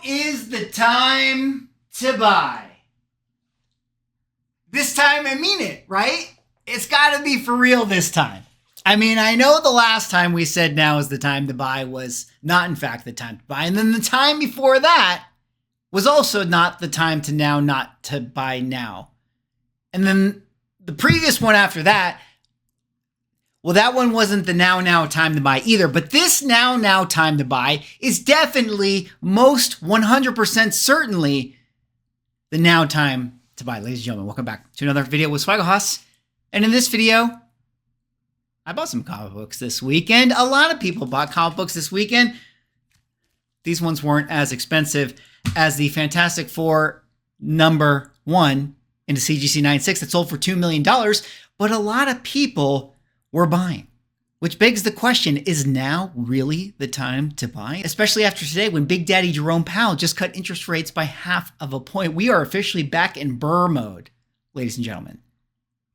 is the time to buy. This time I mean it, right? It's got to be for real this time. I mean, I know the last time we said now is the time to buy was not in fact the time to buy. And then the time before that was also not the time to now, not to buy now. And then the previous one after that, well, that one wasn't the now time to buy either. But this now time to buy is definitely, most 100% certainly the now time to buy. Ladies and gentlemen, welcome back to another video with Swaggle. And in this video, I bought some comic books this weekend. A lot of people bought comic books this weekend. These ones weren't as expensive as the Fantastic Four #1 in the CGC 96 that sold for $2 million. But a lot of people were buying, which begs the question, is now really the time to buy? Especially after today when Big Daddy Jerome Powell just cut interest rates by 0.5 point. We are officially back in Burr mode, ladies and gentlemen.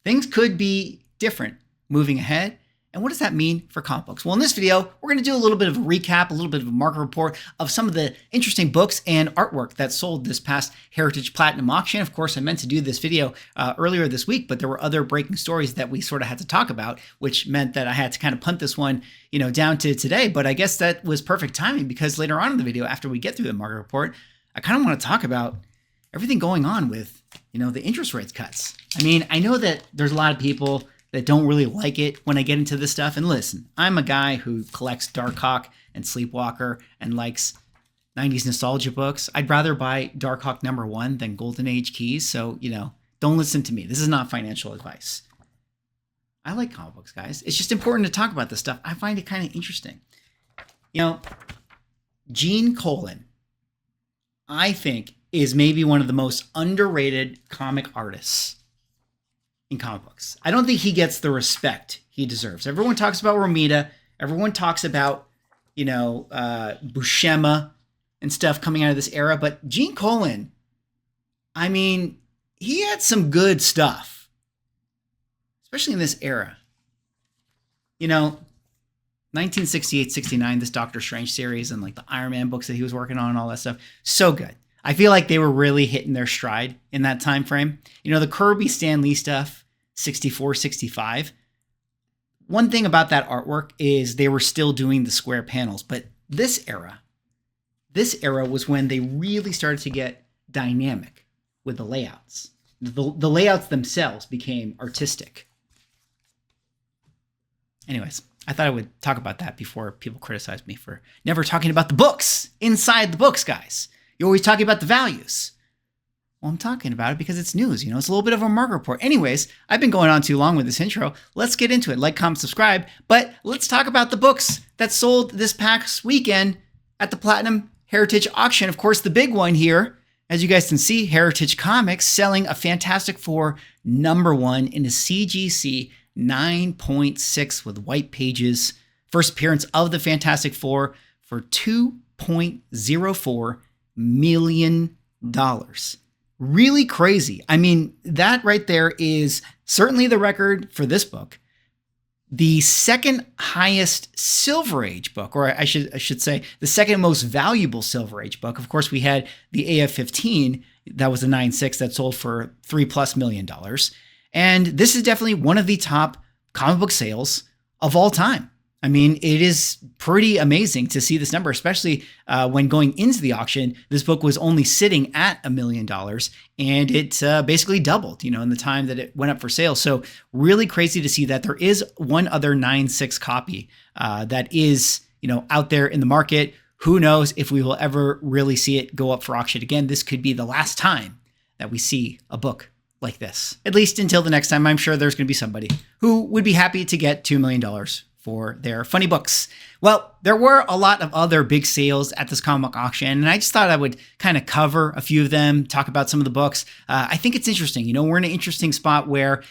Things could be different moving ahead. And what does that mean for comic books? Well, in this video, we're going to do a little bit of a recap, a little bit of a market report of some of the interesting books and artwork that sold this past Heritage Platinum auction. Of course, I meant to do this video earlier this week, but there were other breaking stories that we sort of had to talk about, which meant that I had to kind of punt this one, down to today. But I guess that was perfect timing because later on in the video, after we get through the market report, I kind of want to talk about everything going on with, the interest rates cuts. I mean, I know that there's a lot of people that don't really like it when I get into this stuff. And listen, I'm a guy who collects Darkhawk and Sleepwalker and likes 90s nostalgia books. I'd rather buy Darkhawk #1 than Golden Age Keys. So, don't listen to me. This is not financial advice. I like comic books, guys. It's just important to talk about this stuff. I find it kind of interesting. Gene Colan, I think, is maybe one of the most underrated comic artists in comic books. I don't think he gets the respect he deserves. Everyone talks about Romita. Everyone talks about, Buscema and stuff coming out of this era. But Gene Colan, I mean, he had some good stuff, especially in this era. 1968, 69, this Doctor Strange series and like the Iron Man books that he was working on and all that stuff. So good. I feel like they were really hitting their stride in that time frame. The Kirby Stan Lee stuff, 64, 65. One thing about that artwork is they were still doing the square panels, but this era was when they really started to get dynamic with the layouts. The layouts themselves became artistic. Anyways, I thought I would talk about that before people criticize me for never talking about the books inside the books, guys. You're always talking about the values. Well, I'm talking about it because it's news. It's a little bit of a market report. Anyways, I've been going on too long with this intro. Let's get into it. Like, comment, subscribe. But let's talk about the books that sold this past weekend at the Platinum Heritage Auction. Of course, the big one here, as you guys can see, Heritage Comics selling a Fantastic Four #1 in a CGC 9.6 with white pages. First appearance of the Fantastic Four for $2.04 million. Really crazy. I mean, that right there is certainly the record for this book. The second highest Silver Age book, or I should say the second most valuable Silver Age book. Of course, we had the AF-15, that was a 9.6 that sold for $3+ million. And this is definitely one of the top comic book sales of all time. I mean, it is pretty amazing to see this number, especially when going into the auction. This book was only sitting at $1 million, and it basically doubled, in the time that it went up for sale. So really crazy to see that there is one other 9.6 copy that is, out there in the market. Who knows if we will ever really see it go up for auction again. This could be the last time that we see a book like this, at least until the next time. I'm sure there's going to be somebody who would be happy to get $2 million for their funny books. Well, there were a lot of other big sales at this comic auction, and I just thought I would kind of cover a few of them, talk about some of the books. I think it's interesting. We're in an interesting spot where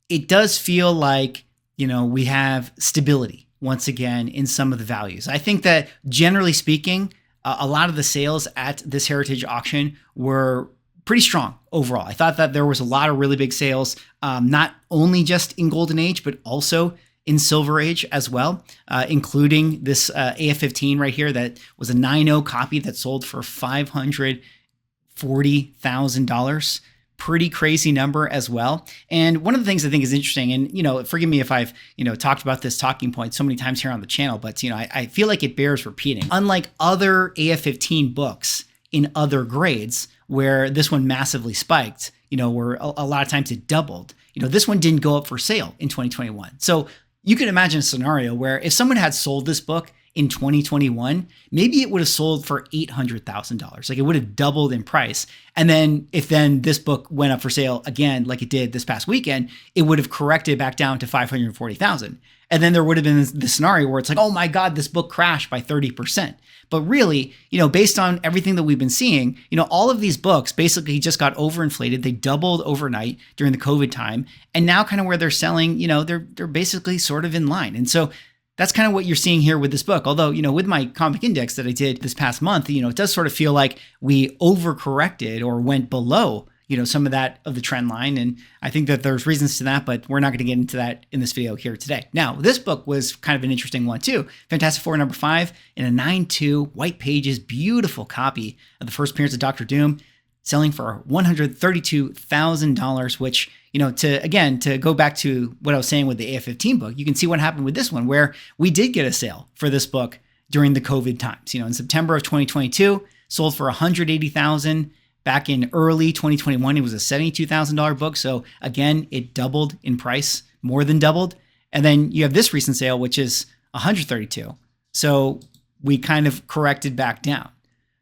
it does feel like, we have stability once again in some of the values. I think that generally speaking, a lot of the sales at this Heritage auction were pretty strong overall. I thought that there was a lot of really big sales, not only just in Golden Age, but also in Silver Age as well, including this AF-15 right here that was a 9.0 copy that sold for $540,000. Pretty crazy number as well. And one of the things I think is interesting, and forgive me if I've talked about this talking point so many times here on the channel, but I feel like it bears repeating. Unlike other AF-15 books in other grades, where this one massively spiked, where a lot of times it doubled. This one didn't go up for sale in 2021. So you can imagine a scenario where if someone had sold this book in 2021, maybe it would have sold for $800,000. Like it would have doubled in price. And then if this book went up for sale again, like it did this past weekend, it would have corrected back down to $540,000. And then there would have been the scenario where it's like, oh my God, this book crashed by 30%. But really, based on everything that we've been seeing, all of these books basically just got overinflated. They doubled overnight during the COVID time. And now kind of where they're selling, they're basically sort of in line. And so that's kind of what you're seeing here with this book. Although, with my comic index that I did this past month, it does sort of feel like we overcorrected or went below, some of the trend line. And I think that there's reasons to that, but we're not going to get into that in this video here today. Now, this book was kind of an interesting one too. Fantastic Four number 5 in a 9.2 white pages, beautiful copy of the first appearance of Dr. Doom, selling for $132,000, which, to go back to what I was saying with the AF-15 book, you can see what happened with this one, where we did get a sale for this book during the COVID times. In September of 2022, sold for $180,000. Back in early 2021, it was a $72,000 book. So again, it doubled in price, more than doubled. And then you have this recent sale, which is $132,000. So we kind of corrected back down.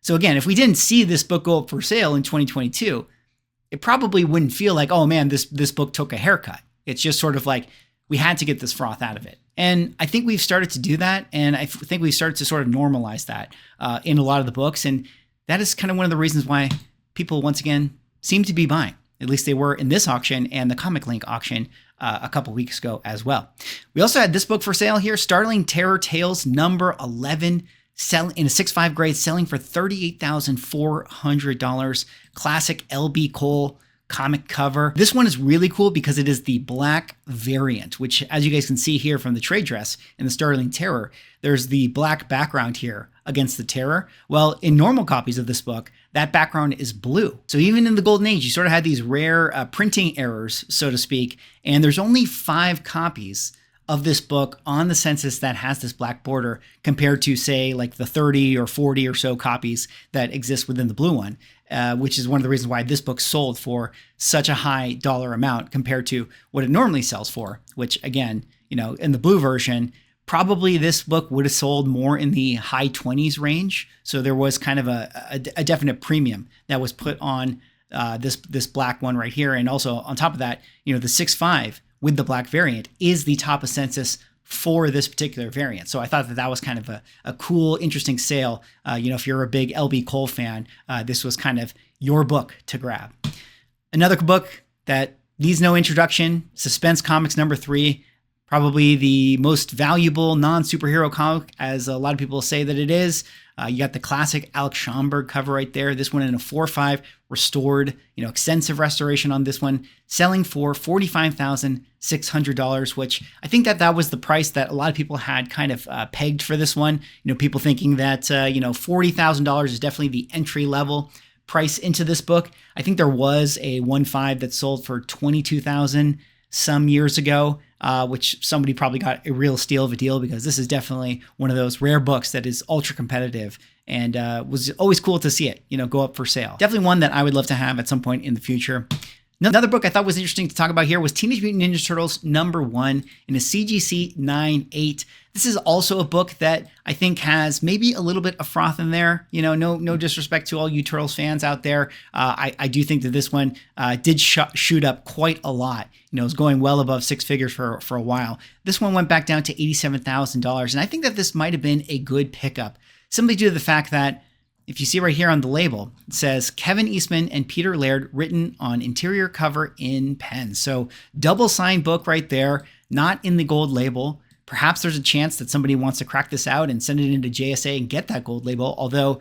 So again, if we didn't see this book go up for sale in 2022, it probably wouldn't feel like, oh man, this book took a haircut. It's just sort of like, we had to get this froth out of it. And I think we've started to do that. And I think we've started to sort of normalize that in a lot of the books. And that is kind of one of the reasons why people, once again, seem to be buying. At least they were in this auction and the Comic Link auction a couple weeks ago as well. We also had this book for sale here, Startling Terror Tales number 11, selling in a 6.5 grade, selling for $38,400. Classic LB Cole comic cover. This one is really cool because it is the black variant, which, as you guys can see here from the trade dress in the Startling Terror, there's the black background here against the terror. Well, in normal copies of this book, that background is blue. So even in the Golden Age, you sort of had these rare printing errors, so to speak, and there's only 5 copies of this book on the census that has this black border compared to, say, like the 30 or 40 or so copies that exist within the blue one, which is one of the reasons why this book sold for such a high dollar amount compared to what it normally sells for, which again, in the blue version, probably this book would have sold more in the high 20s range. So there was kind of a definite premium that was put on this black one right here. And also on top of that, the 6.5 with the black variant is the top of census for this particular variant. So I thought that was kind of a cool, interesting sale. If you're a big LB Cole fan, this was kind of your book to grab. Another book that needs no introduction, Suspense Comics number 3, probably the most valuable non-superhero comic, as a lot of people say that it is. You got the classic Alex Schomburg cover right there. This one in a 4.5 restored, extensive restoration on this one, selling for $45,600, which I think that was the price that a lot of people had kind of pegged for this one. People thinking that, $40,000 is definitely the entry level price into this book. I think there was a 1.5 that sold for $22,000 some years ago, which somebody probably got a real steal of a deal, because this is definitely one of those rare books that is ultra competitive and was always cool to see it, go up for sale. Definitely one that I would love to have at some point in the future. Another book I thought was interesting to talk about here was Teenage Mutant Ninja Turtles number 1 in a CGC 9.8. This is also a book that I think has maybe a little bit of froth in there. No disrespect to all you Turtles fans out there. I do think that this one did shoot up quite a lot. It was going well above 6 figures for a while. This one went back down to $87,000. And I think that this might have been a good pickup, simply due to the fact that if you see right here on the label, it says Kevin Eastman and Peter Laird written on interior cover in pen. So double signed book right there, not in the gold label. Perhaps there's a chance that somebody wants to crack this out and send it into JSA and get that gold label. Although,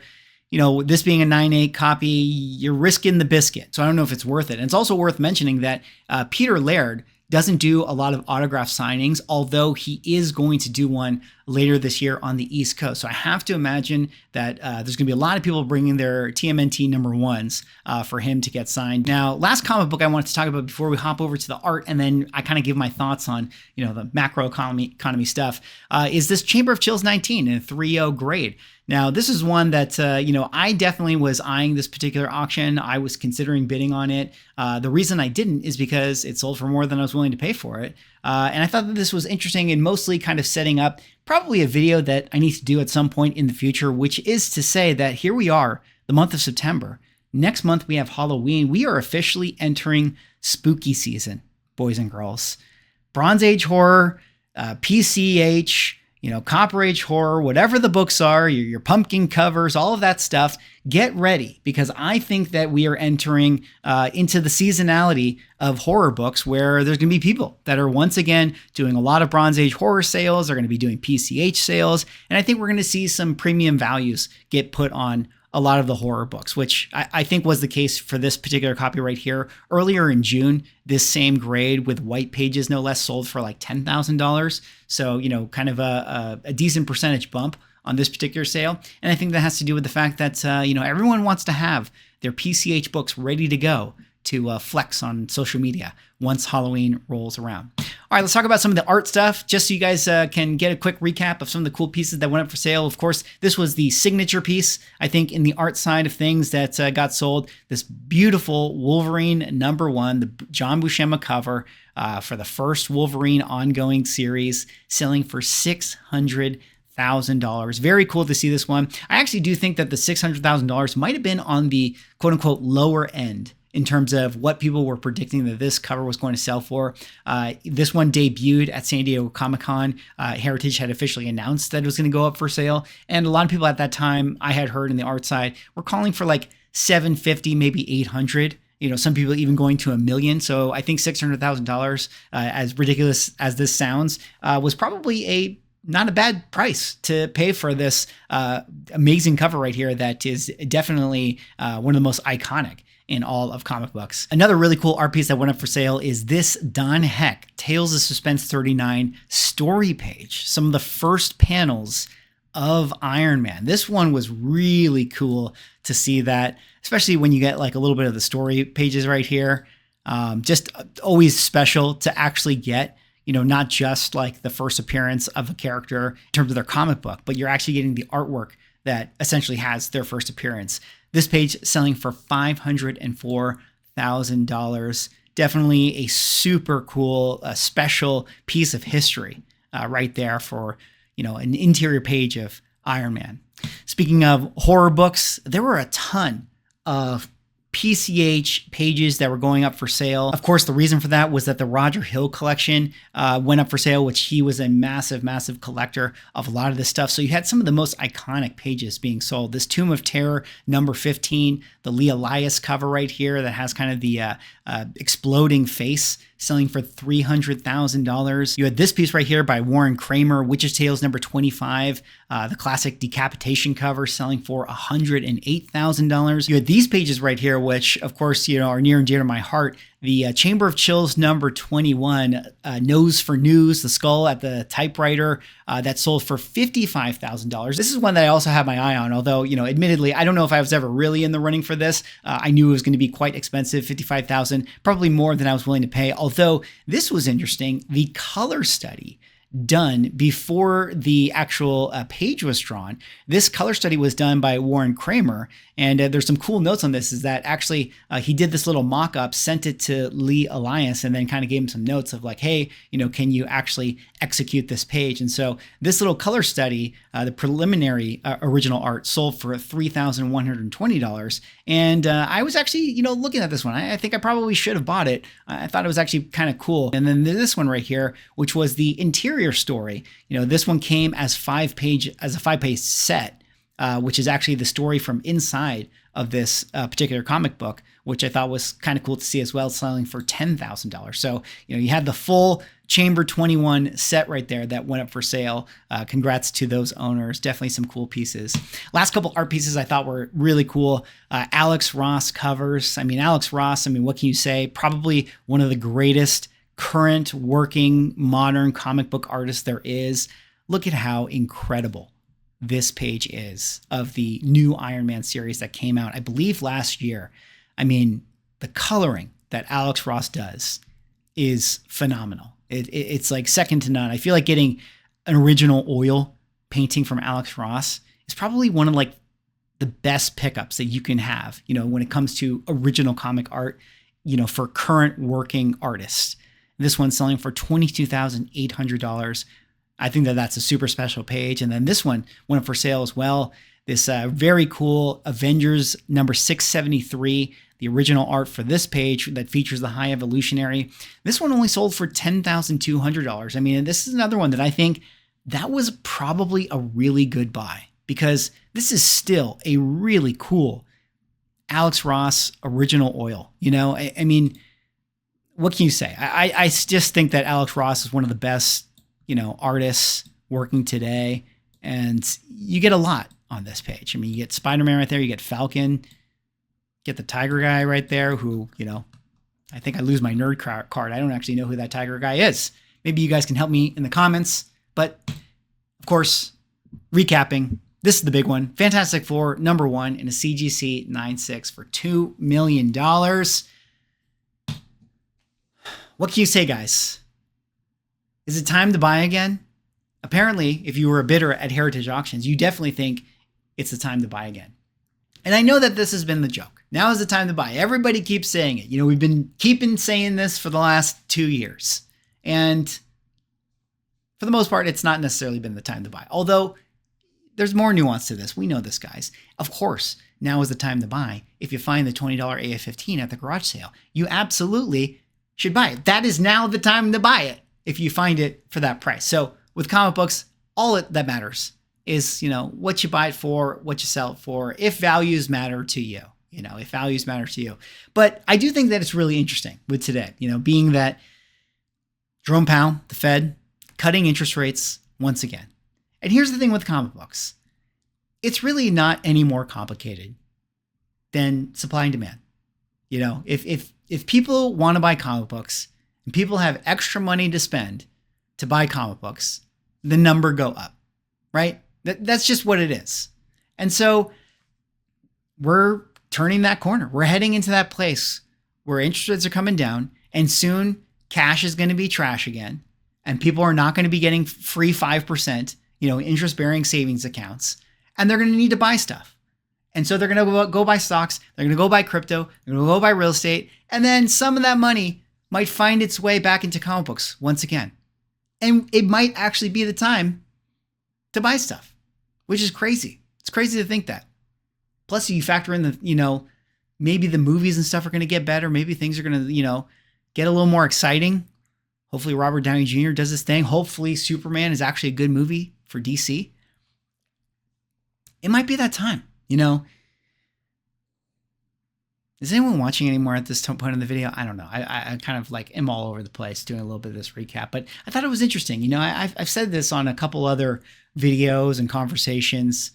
this being a 9.8 copy, you're risking the biscuit. So I don't know if it's worth it. And it's also worth mentioning that Peter Laird doesn't do a lot of autograph signings, although he is going to do one later this year on the East Coast. So I have to imagine that there's going to be a lot of people bringing their TMNT number ones for him to get signed. Now, last comic book I wanted to talk about before we hop over to the art, and then I kind of give my thoughts on, the macro economy stuff, is this Chamber of Chills 19 in a 3.0 grade. Now, this is one that, I definitely was eyeing this particular auction. I was considering bidding on it. The reason I didn't is because it sold for more than I was willing to pay for it. And I thought that this was interesting and mostly kind of setting up probably a video that I need to do at some point in the future, which is to say that here we are, the month of September. Next month, we have Halloween. We are officially entering spooky season, boys and girls. Bronze Age horror, PCH, Copper Age horror, whatever the books are, your pumpkin covers, all of that stuff, get ready, because I think that we are entering into the seasonality of horror books where there's going to be people that are once again doing a lot of Bronze Age horror sales. They're going to be doing PCH sales. And I think we're going to see some premium values get put on a lot of the horror books, which I think was the case for this particular copy right here. Earlier in June, this same grade with white pages, no less, sold for like $10,000. So, kind of a decent percentage bump on this particular sale. And I think that has to do with the fact that, everyone wants to have their PCH books ready to go to flex on social media once Halloween rolls around. All right, let's talk about some of the art stuff, just so you guys can get a quick recap of some of the cool pieces that went up for sale. Of course, this was the signature piece, I think, in the art side of things that got sold. This beautiful Wolverine #1, the John Buscema cover for the first Wolverine ongoing series, selling for $600,000. Very cool to see this one. I actually do think that the $600,000 might have been on the quote unquote lower end in terms of what people were predicting that this cover was going to sell for. This one debuted at San Diego Comic-Con. Heritage had officially announced that it was going to go up for sale. And a lot of people at that time, I had heard in the art side, were calling for like $750, maybe $800. Some people even going to $1 million. So I think $600,000, as ridiculous as this sounds, was probably not a bad price to pay for this amazing cover right here that is definitely one of the most iconic in all of comic books. Another really cool art piece that went up for sale is this Don Heck Tales of Suspense 39 story page. Some of the first panels of Iron Man. This one was really cool to see that, especially when you get like a little bit of the story pages right here. Just always special to actually get, not just like the first appearance of a character in terms of their comic book, but you're actually getting the artwork that essentially has their first appearance. This page selling for $504,000. Definitely a super cool, special piece of history right there for, an interior page of Iron Man. Speaking of horror books, there were a ton of PCH pages that were going up for sale. Of course, the reason for that was that the Roger Hill collection went up for sale, which he was a massive, massive collector of a lot of this stuff. So you had some of the most iconic pages being sold. This Tomb of Terror #15, the Lee Elias cover right here that has kind of the exploding face, selling for $300,000. You had this piece right here by Warren Kramer, Witch's Tales #25, the classic decapitation cover, selling for $108,000. You had these pages right here, which of course, are near and dear to my heart. The Chamber of Chills #21, Nose for News, the skull at the typewriter, that sold for $55,000. This is one that I also have my eye on, although, admittedly, I don't know if I was ever really in the running for this. I knew it was going to be quite expensive, $55,000, probably more than I was willing to pay. Although this was interesting, the color study done before the actual page was drawn. This color study was done by Warren Kramer, and there's some cool notes on this, is that actually he did this little mock-up, sent it to Lee Elias, and then kind of gave him some notes of like, hey, can you actually execute this page? And so this little color study, the preliminary original art, sold for $3,120. And I was actually, looking at this one. I think I probably should have bought it. I thought it was actually kind of cool. And then this one right here, which was the interior story. This one came as a 5-page set, which is actually the story from inside of this particular comic book, which I thought was kind of cool to see as well, selling for $10,000. So, you had the full Chamber 21 set right there that went up for sale. Congrats to those owners. Definitely some cool pieces. Last couple art pieces I thought were really cool. Alex Ross covers. Alex Ross, what can you say? Probably one of the greatest current working modern comic book artist there is, look at how incredible this page is of the new Iron Man series that came out, I believe, last year. I mean, the coloring that Alex Ross does is phenomenal. It's like second to none. I feel like getting an original oil painting from Alex Ross is probably one of like the best pickups that you can have, when it comes to original comic art, for current working artists. This one's selling for $22,800. I think that that's a super special page. And then this one went up for sale as well. This very cool Avengers number 673, the original art for this page that features the High Evolutionary. This one only sold for $10,200. I mean, this is another one that I think that was probably a really good buy, because this is still a really cool Alex Ross original oil. I mean, what can you say? I just think that Alex Ross is one of the best, artists working today. And you get a lot on this page. I mean, you get Spider-Man right there. You get Falcon. Get the Tiger guy right there who, I think I lose my nerd card. I don't actually know who that Tiger guy is. Maybe you guys can help me in the comments. But, of course, recapping, this is the big one. Fantastic Four, number 1 in a CGC 9.6 for $2 million. What can you say, guys? Is it time to buy again? Apparently, if you were a bidder at Heritage Auctions, you definitely think it's the time to buy again. And I know that this has been the joke. Now is the time to buy. Everybody keeps saying it. We've been keeping saying this for the last 2 years. And for the most part, it's not necessarily been the time to buy. Although there's more nuance to this. We know this, guys. Of course, now is the time to buy. If you find the $20 AF-15 at the garage sale, you absolutely should buy it. That is now the time to buy it if you find it for that price. So with comic books, all that matters is, what you buy it for, what you sell it for, if values matter to you, if values matter to you. But I do think that it's really interesting with today, being that Jerome Powell, the Fed, cutting interest rates once again. And here's the thing with comic books. It's really not any more complicated than supply and demand. If people want to buy comic books and people have extra money to spend to buy comic books, the number go up, right? That's just what it is. And so we're turning that corner. We're heading into that place where interest rates are coming down, and soon cash is going to be trash again. And people are not going to be getting free 5%, interest-bearing savings accounts, and they're going to need to buy stuff. And so they're going to go buy stocks, they're going to go buy crypto, they're going to go buy real estate, and then some of that money might find its way back into comic books once again. And it might actually be the time to buy stuff, which is crazy. It's crazy to think that. Plus, you factor in the, maybe the movies and stuff are going to get better. Maybe things are going to, get a little more exciting. Hopefully Robert Downey Jr. does his thing. Hopefully Superman is actually a good movie for DC. It might be that time, Is anyone watching anymore at this point in the video? I don't know. I kind of am all over the place doing a little bit of this recap, but I thought it was interesting. I've said this on a couple other videos and conversations.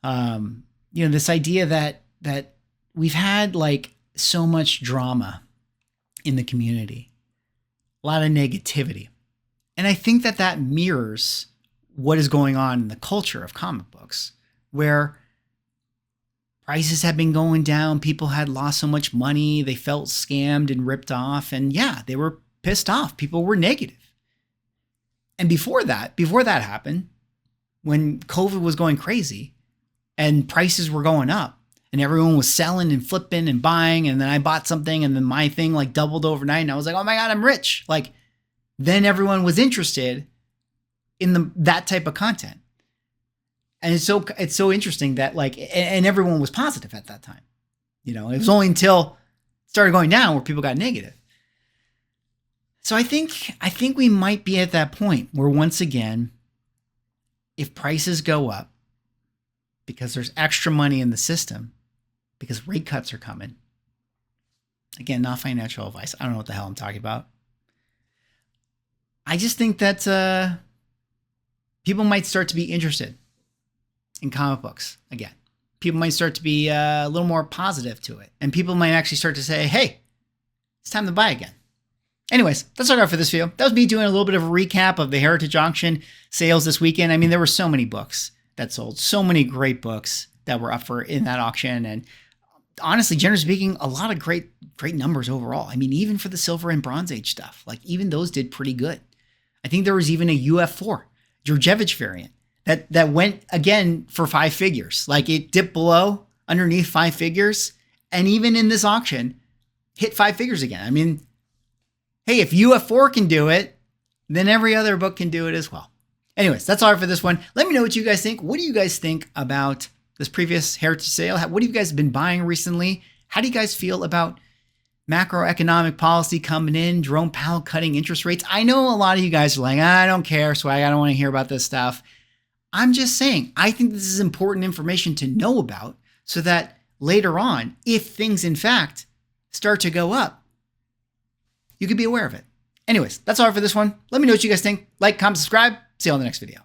This idea that we've had so much drama in the community, a lot of negativity. And I think that mirrors what is going on in the culture of comic books, where prices have been going down. People had lost so much money. They felt scammed and ripped off. And yeah, they were pissed off. People were negative. And before that happened, when COVID was going crazy and prices were going up and everyone was selling and flipping and buying, and then I bought something and then my thing doubled overnight and I was like, oh my God, I'm rich. Then everyone was interested in that type of content. And it's so interesting that and everyone was positive at that time. It was only until it started going down where people got negative. So I think we might be at that point where once again, if prices go up because there's extra money in the system, because rate cuts are coming. Again, not financial advice. I don't know what the hell I'm talking about. I just think that people might start to be interested in comic books again. People might start to be a little more positive to it. And people might actually start to say, hey, it's time to buy again. Anyways, that's all I got for this video. That was me doing a little bit of a recap of the Heritage Auction sales this weekend. I mean, there were so many books that sold, so many great books that were up for in that auction. And honestly, generally speaking, a lot of great numbers overall. I mean, even for the Silver and Bronze Age stuff, like even those did pretty good. I think there was even a UF4 Georgievich variant that went again for 5 figures. Like it dipped below underneath 5 figures. And even in this auction, hit 5 figures again. I mean, hey, if UF4 can do it, then every other book can do it as well. Anyways, that's all for this one. Let me know what you guys think. What do you guys think about this previous Heritage sale? What have you guys been buying recently? How do you guys feel about macroeconomic policy coming in, Jerome Powell cutting interest rates? I know a lot of you guys are like, I don't care, Swag, I don't want to hear about this stuff. I'm just saying, I think this is important information to know about so that later on, if things in fact start to go up, you could be aware of it. Anyways, that's all for this one. Let me know what you guys think. Like, comment, subscribe. See you on the next video.